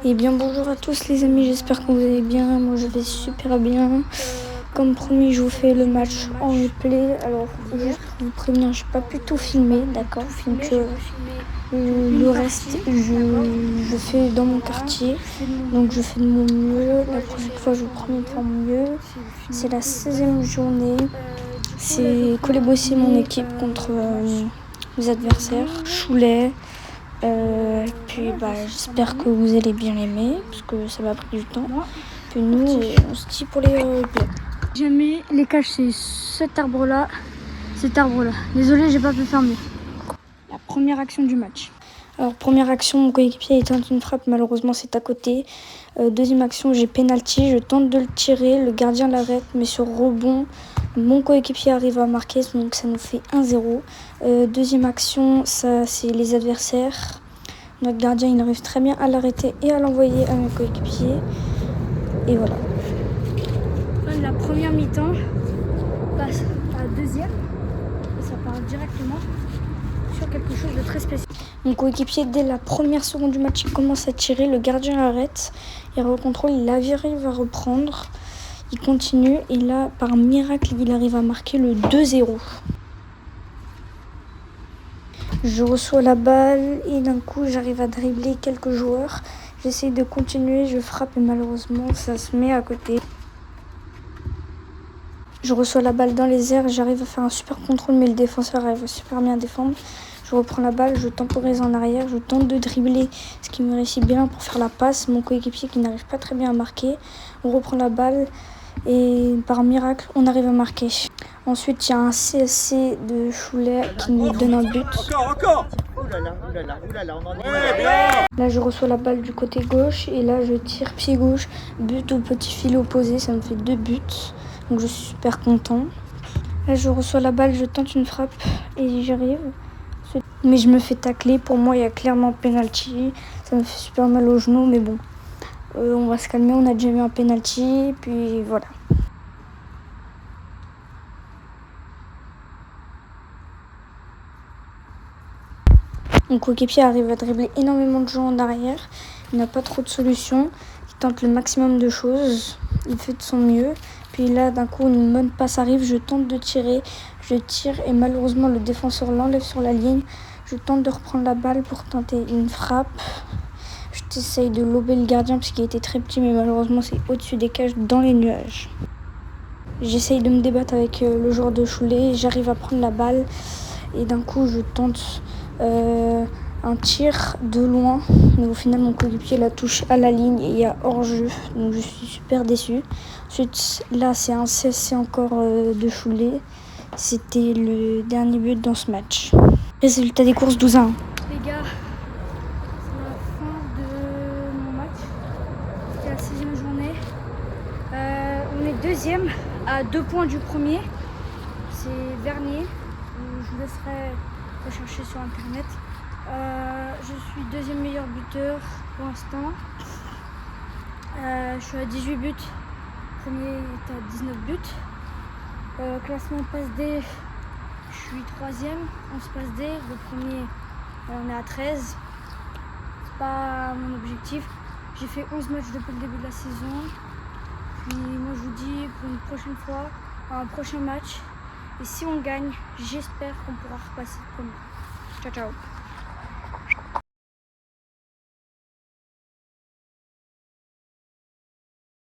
Et bien bonjour à tous les amis, j'espère que vous allez bien. Moi je vais super bien. Comme promis, je vous fais le match en replay. Alors juste pour vous prévenir, je n'ai pas pu tout filmer, d'accord. Donc le reste je fais dans mon quartier. Donc je fais de mon mieux. La prochaine fois je promets de faire mon mieux. C'est la 16e journée. C'est Colébossi mon équipe contre mes adversaires, Cholet. Puis j'espère que vous allez bien l'aimer parce que ça m'a pris du temps. Puis nous, on se dit pour les replays. Jamais les caches, c'est cet arbre-là. Désolé, j'ai pas pu faire mieux. La première action du match. Alors première action, mon coéquipier tente une frappe, malheureusement c'est à côté. Deuxième action, j'ai penalty, je tente de le tirer, le gardien l'arrête, mais sur rebond, mon coéquipier arrive à marquer, donc ça nous fait 1-0. Deuxième action, ça c'est les adversaires. Notre gardien il arrive très bien à l'arrêter et à l'envoyer à mon coéquipier. Et voilà. La première mi-temps passe à la deuxième et ça part directement sur quelque chose de très spécial. Mon coéquipier, dès la première seconde du match, il commence à tirer, le gardien arrête, il recontrôle, il arrive à reprendre, il continue et là, par miracle, il arrive à marquer le 2-0. Je reçois la balle et d'un coup, j'arrive à dribbler quelques joueurs. J'essaye de continuer, je frappe et malheureusement, ça se met à côté. Je reçois la balle dans les airs, j'arrive à faire un super contrôle, mais le défenseur arrive à super bien défendre. Je reprends la balle, je temporise en arrière, je tente de dribbler, ce qui me réussit bien pour faire la passe. Mon coéquipier qui n'arrive pas très bien à marquer. On reprend la balle et par miracle, on arrive à marquer. Ensuite, il y a un CSC de Cholet qui nous donne un but. Encore Là, je reçois la balle du côté gauche et là, je tire pied gauche, but au petit filet opposé, ça me fait 2 buts. Donc je suis super content. Là, je reçois la balle, je tente une frappe et j'y arrive. Mais je me fais tacler. Pour moi, il y a clairement penalty. Ça me fait super mal au genou, mais bon. On va se calmer, on a déjà eu un penalty. Puis voilà. Mon coéquipier arrive à dribbler énormément de gens en arrière. Il n'a pas trop de solutions. Il tente le maximum de choses. Il fait de son mieux. Puis là, d'un coup, une bonne passe arrive. Je tente de tirer. Je tire et malheureusement, le défenseur l'enlève sur la ligne. Je tente de reprendre la balle pour tenter une frappe. J'essaye de lober le gardien parce qu'il était très petit, mais malheureusement, c'est au-dessus des cages dans les nuages. J'essaye de me débattre avec le joueur de Cholet. J'arrive à prendre la balle et d'un coup, je tente un tir de loin. Mais au final, mon coéquipier la touche à la ligne et il y a hors-jeu. Donc, je suis super déçu. Ensuite, là, c'est un CSC encore de Cholet. C'était le dernier but dans ce match. Résultat des courses 12-1. Les gars, c'est la fin de mon match. C'était la 6e journée. On est deuxième à 2 points du premier. C'est Vernier. Je vous laisserai rechercher sur internet. Je suis deuxième meilleur buteur pour l'instant. Je suis à 18 buts. Le premier est à 19 buts. Classement passe D. Je suis 3e, on se passe D, le premier on est à 13, c'est pas mon objectif. J'ai fait 11 matchs depuis le début de la saison, puis moi je vous dis pour une prochaine fois, un prochain match, et si on gagne, j'espère qu'on pourra repasser comme ça. Ciao ciao.